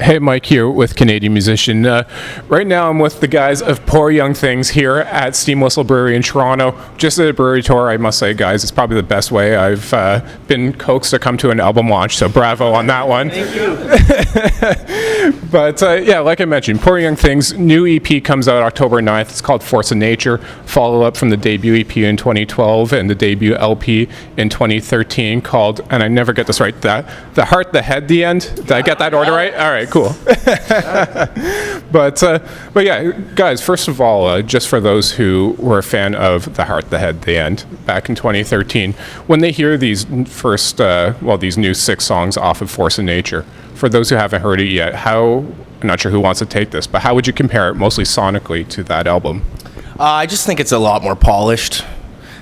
Hey, Mike here with Canadian Musician. Right now I'm with the guys of Poor Young Things here at Steam Whistle Brewery in Toronto. Just at a brewery tour, I must say, guys, it's probably the best way I've been coaxed to come to an album launch, so bravo on that one. Thank you. But yeah, like I mentioned, Poor Young Things, new EP comes out October 9th. It's called Force of Nature, follow-up from the debut EP in 2012 and the debut LP in 2013 called, and I never get this right, The Heart, the Head, the End. Did I get that order right? All right, cool. But yeah, guys, first of all, just for those who were a fan of The Heart, the Head, the End back in 2013, when they hear these these new 6 songs off of Force of Nature, for those who haven't heard it yet, I'm not sure who wants to take this, but how would you compare it mostly sonically to that album? I just think it's a lot more polished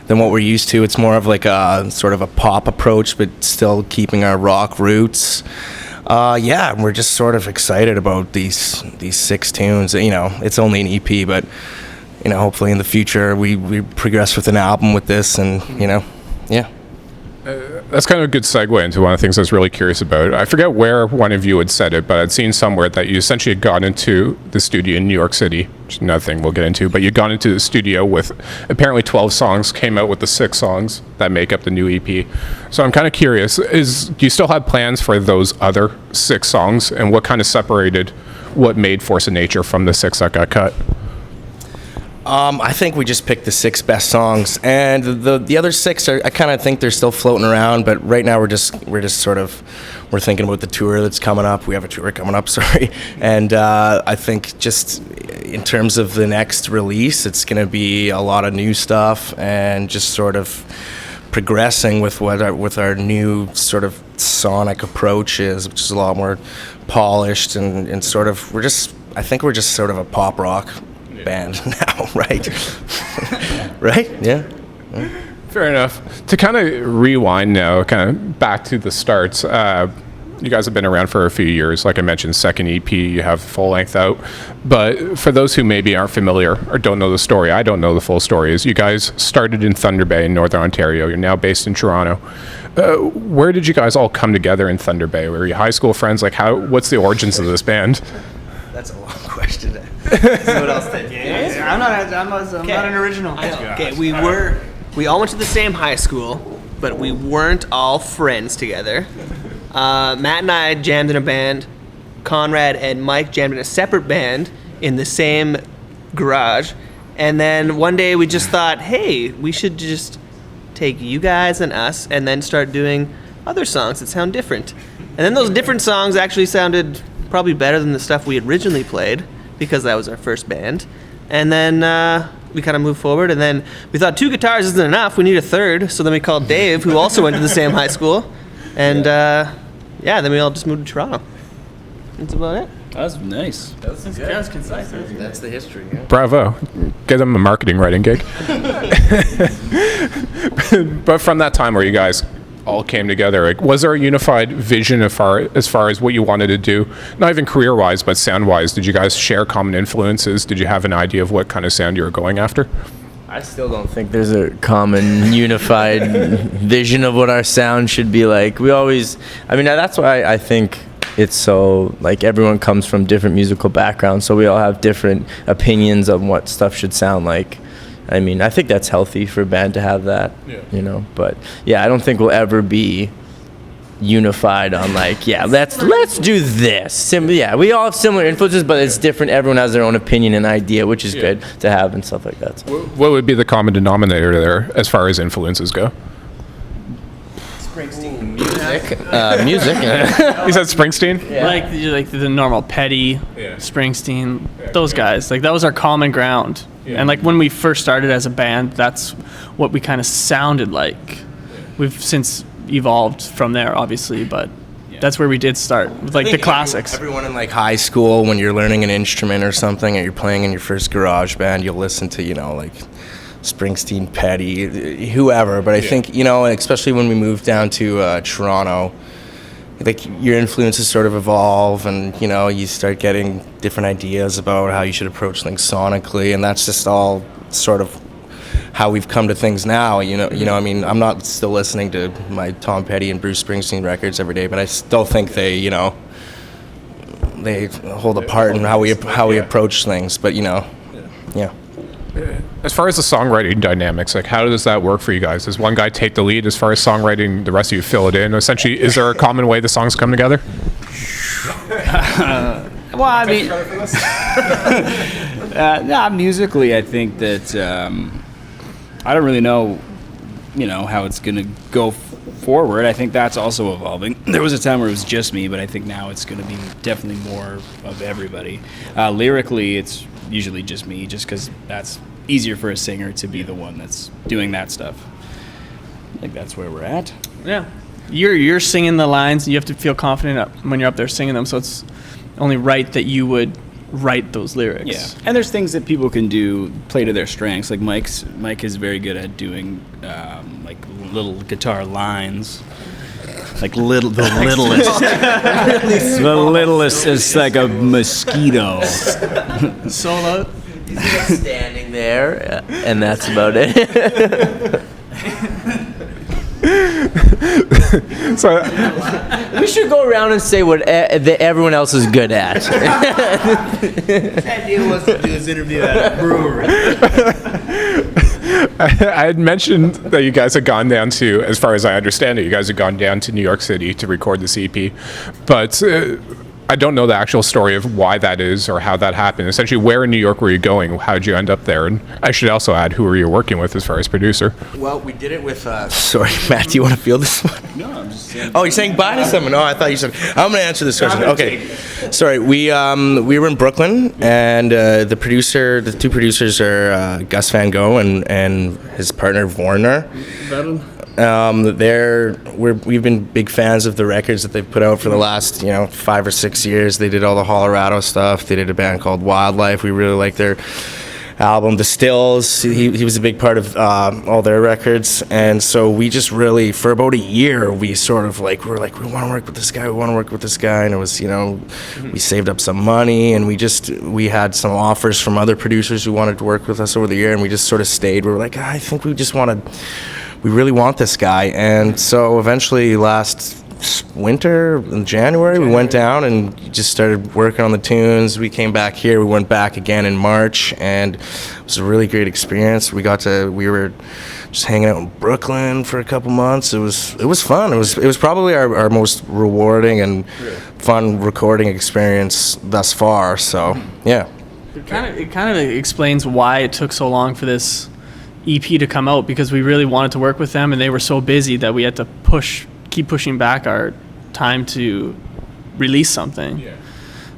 than what we're used to. It's more of like a sort of a pop approach, but still keeping our rock roots. Yeah, we're just sort of excited about these 6 tunes. You know, it's only an EP, but you know, hopefully in the future we progress with an album with this, and you know, yeah. That's kind of a good segue into one of the things I was really curious about. I forget where one of you had said it, but I'd seen somewhere that you essentially had gone into the studio in New York City, which is another thing we'll get into, but you'd gone into the studio with apparently 12 songs, came out with the 6 songs that make up the new EP. So I'm kind of curious, do you still have plans for those other 6 songs, and what kind of separated what made Force of Nature from the 6 that got cut? I think we just picked the 6 best songs, and the other 6 I kind of think they're still floating around. But right now we're thinking about the tour that's coming up. We have a tour coming up, sorry, and I think just in terms of the next release, it's going to be a lot of new stuff and just sort of progressing with our new sort of sonic approach is, which is a lot more polished and sort of I think we're just sort of a pop rock band now, right? Right? Yeah. Fair enough. To kind of rewind now, kind of back to the starts, you guys have been around for a few years. Like I mentioned, second EP, you have full length out. But for those who maybe aren't familiar or don't know the story, I don't know the full story, is you guys started in Thunder Bay in Northern Ontario. You're now based in Toronto. Where did you guys all come together in Thunder Bay? Were you high school friends? Like, what's the origins of this band? That's a long question. What else did you? I'm not an original. Okay, we all went to the same high school, but we weren't all friends together. Matt and I jammed in a band. Conrad and Mike jammed in a separate band in the same garage. And then one day we just thought, hey, we should just take you guys and us and then start doing other songs that sound different. And then those different songs actually sounded probably better than the stuff we originally played, because that was our first band. And then we kind of moved forward, and then we thought 2 guitars isn't enough, we need a third, so then we called Dave, who also went to the same high school, and then we all just moved to Toronto. That's about it. That was nice. That was concise. That's the history. Yeah. Bravo. Get them a marketing writing gig. But from that time where you guys all came together, like, was there a unified vision as far as what you wanted to do, not even career-wise but sound-wise? Did you guys share common influences? Did you have an idea of what kind of sound you were going after? I still don't think there's a common unified vision of what our sound should be like. That's why I think it's so, like, everyone comes from different musical backgrounds, so we all have different opinions on what stuff should sound like. I mean, I think that's healthy for a band to have that, you know. But yeah, I don't think we'll ever be unified on, like, let's do this. We all have similar influences, but it's different. Everyone has their own opinion and idea, which is good to have and stuff like that. So. What would be the common denominator there as far as influences go? Springsteen. Music. You said Springsteen? Yeah. Like the normal Petty, Springsteen, those guys. Like, that was our common ground. Yeah. And like when we first started as a band, that's what we kind of sounded like. We've since evolved from there, obviously, but that's where we did start with, like, the classics. Everyone in, like, high school, when you're learning an instrument or something, and you're playing in your first garage band, you'll listen to, you know, like Springsteen, Petty, whoever. But I think, you know, especially when we moved down to Toronto, like, your influences sort of evolve, and, you know, you start getting different ideas about how you should approach things sonically, and that's just all sort of how we've come to things now. You know, I mean, I'm not still listening to my Tom Petty and Bruce Springsteen records every day, but I still think they they hold apart in how we approach things. But yeah. As far as the songwriting dynamics, like how does that work for you guys? Does one guy take the lead as far as songwriting, the rest of you fill it in? Essentially, is there a common way the songs come together? Well, I mean, musically, I think that I don't really know, how it's gonna go forward. I think that's also evolving. There was a time where it was just me, but I think now it's gonna be definitely more of everybody. Lyrically, it's usually just me, just because that's easier for a singer to be the one that's doing that stuff. I think that's where we're at. Yeah. You're singing the lines. You have to feel confident when you're up there singing them. So it's only right that you would write those lyrics. Yeah. And there's things that people can do, play to their strengths. Like Mike is very good at doing like little guitar lines. Like the littlest. The littlest is like a mosquito. Solo. He's just standing there, and that's about it. So We should go around and say what everyone else is good at. Idea was to do this interview at a brewery. I had mentioned that you guys had gone down to, as far as I understand it, you guys had gone down to New York City to record this EP, but I don't know the actual story of why that is or how that happened. Essentially, where in New York were you going? How did you end up there? And I should also add, who were you working with as far as producer? Well, we did it with. Sorry, Matt. Do you want to field this one? No, I'm just saying. Oh, you're saying bye to someone? Oh, I thought you said. I'm going to answer this question. Okay. Sorry, we were in Brooklyn, and the two producers are Gus Van Gogh and his partner Werner. We've been big fans of the records that they've put out for the last 5 or 6 years. They did all the Colorado stuff. They did a band called Wildlife. We really like their album, The Stills. He was a big part of all their records, and so we just really, for about a year, we sort of we want to work with this guy. We want to work with this guy, and it was we saved up some money, and we had some offers from other producers who wanted to work with us over the year, and we just sort of stayed. We were like, I think we really want this guy. And so eventually last winter, in January, we went down and just started working on the tunes. We came back here. We went back again in March, and it was a really great experience. We were just hanging out in Brooklyn for a couple months. It was fun. It was probably our most rewarding and fun recording experience thus far. So yeah. It kind of explains why it took so long for this EP to come out, because we really wanted to work with them and they were so busy that we had to keep pushing back our time to release something. Yeah.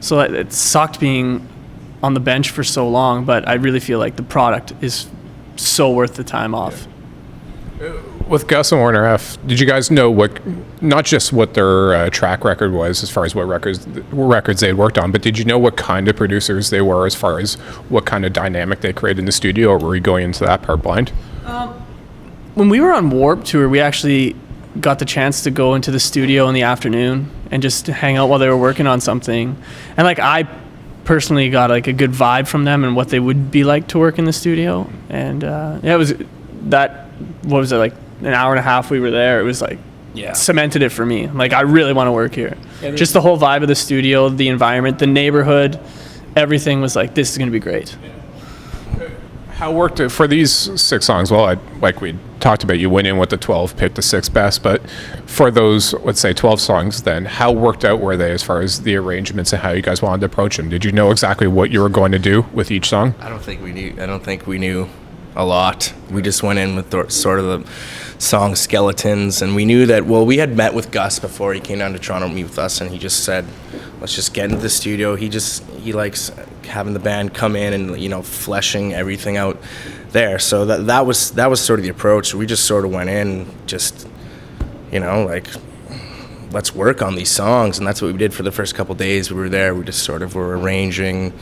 So it sucked being on the bench for so long, but I really feel like the product is so worth the time off. With Gus and Werner F., did you guys know not just what their track record was as far as what records they had worked on, but did you know what kind of producers they were as far as what kind of dynamic they created in the studio, or were you going into that part blind? When we were on Warped Tour, we actually got the chance to go into the studio in the afternoon and just hang out while they were working on something. And I personally got a good vibe from them and what they would be like to work in the studio. And it was that, what was it, an hour and a half we were there. It was cemented it for me. I really want to work here. Yeah, just the whole vibe of the studio, the environment, the neighborhood, everything was this is going to be great. How worked it for these 6 songs? Well, like we talked about, you went in with the 12, picked the 6 best, but for those, let's say 12 songs then, how worked out were they as far as the arrangements and how you guys wanted to approach them? Did you know exactly what you were going to do with each song? I don't think we knew a lot. We just went in with sort of the song skeletons, and we knew that, we had met with Gus before he came down to Toronto to meet with us, and he just said, let's just get into the studio. He likes having the band come in and fleshing everything out there. So that was sort of the approach. We just sort of went in, just let's work on these songs, and that's what we did for the first couple days we were there. We just sort of were arranging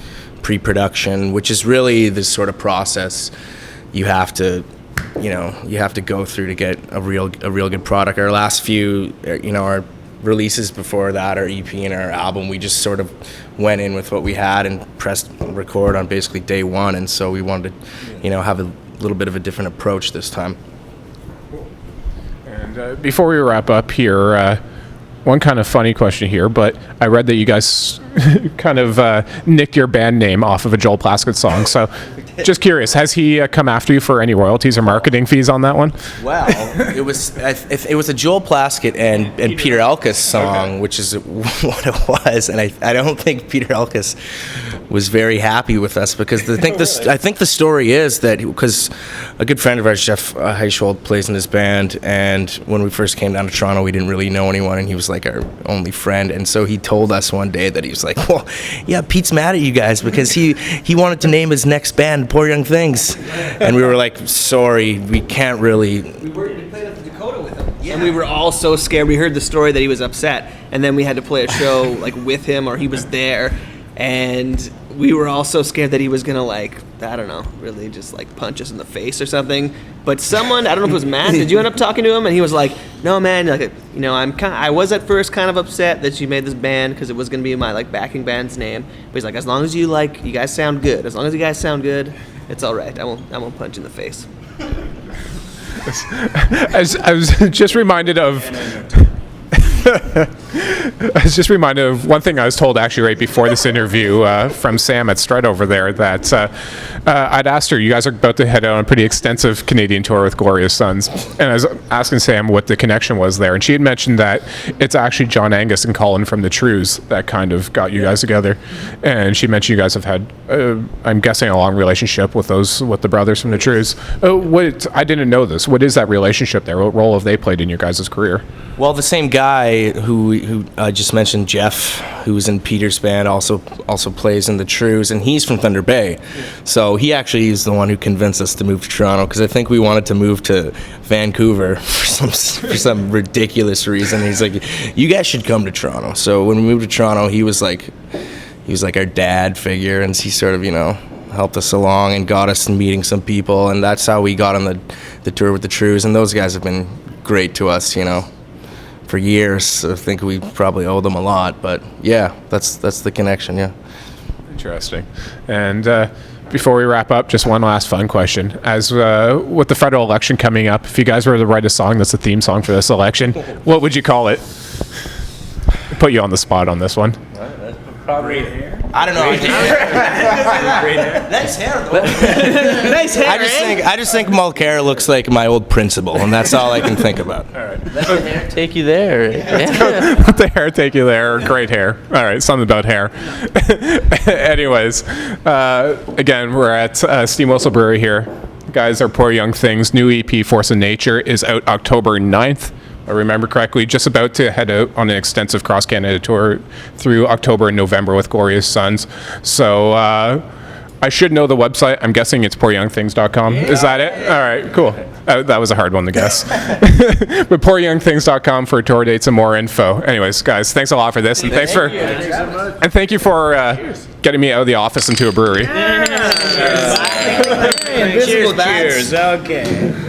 pre-production, which is really this sort of process you have to go through to get a real good product. Our last few, our releases before that, our EP and our album, we just sort of went in with what we had and pressed record on basically day one, and so we wanted to have a little bit of a different approach this time. And before we wrap up here, one kind of funny question here, but I read that you guys kind of nicked your band name off of a Joel Plaskett song. So, just curious, has he come after you for any royalties or marketing fees on that one? Well, it was a Joel Plaskett and Peter Elkis song, which is what it was, and I don't think Peter Elkis was very happy with us because I think the story is that because a good friend of ours, Jeff Heishold, plays in his band, and when we first came down to Toronto, we didn't really know anyone, and he was like our only friend, and so he told us one day that he was like, well, yeah, Pete's mad at you guys because he wanted to name his next band Poor Young Things, and we were like, sorry, we can't really. We played at the Dakota with him, and we were all so scared. We heard the story that he was upset, and then we had to play a show like with him, or he was there, and we were all so scared that he was gonna I don't know, really just punch us in the face or something. But someone, I don't know if it was Matt, did you end up talking to him? And he was like, no man, I was at first kind of upset that you made this band because it was gonna be my backing band's name. But he's like, as long as you guys sound good, it's all right. I won't punch you in the face. I was just reminded of. I was just reminded of one thing I was told actually right before this interview from Sam at Strut over there that I'd asked her, you guys are about to head out on a pretty extensive Canadian tour with Glorious Sons, and I was asking Sam what the connection was there, and she had mentioned that it's actually John Angus and Colin from the Trews that kind of got you guys together, and she mentioned you guys have had, I'm guessing, a long relationship with the brothers from the Trews. I didn't know this. What is that relationship there? What role have they played in your guys' career? Well, the same guy who I just mentioned, Jeff, who was in Peter's band, also plays in the Trews, and he's from Thunder Bay. So he actually is the one who convinced us to move to Toronto because I think we wanted to move to Vancouver for some ridiculous reason. He's like, you guys should come to Toronto. So when we moved to Toronto, he was like our dad figure, and he sort of helped us along and got us meeting some people, and that's how we got on the tour with the Trews. And those guys have been great to us, for years. I think we probably owe them a lot, but yeah, that's the connection. Yeah. Interesting. And before we wrap up, just one last fun question. As with the federal election coming up, if you guys were to write a song that's a theme song for this election, what would you call it? Put you on the spot on this one. Probably hair. I don't know. Great hair. Nice hair, though. Nice hair. I just think Mulcair looks like my old principal, and that's all I can think about. All right. Let the hair take you there. Yeah. Let the hair take you there. Great hair. All right, something about hair. Anyways, again, we're at Steam Whistle Brewery here. Guys, our Poor Young Things new EP, Force of Nature, is out October 9th. I remember correctly, just about to head out on an extensive cross-Canada tour through October and November with Glorious Sons. So I should know the website. I'm guessing it's pooryoungthings.com. Yeah. Is that it? All right, cool. That was a hard one to guess. But pooryoungthings.com for tour dates and more info. Anyways, guys, thanks a lot for this, and thank you for getting me out of the office into a brewery. Cheers. Okay.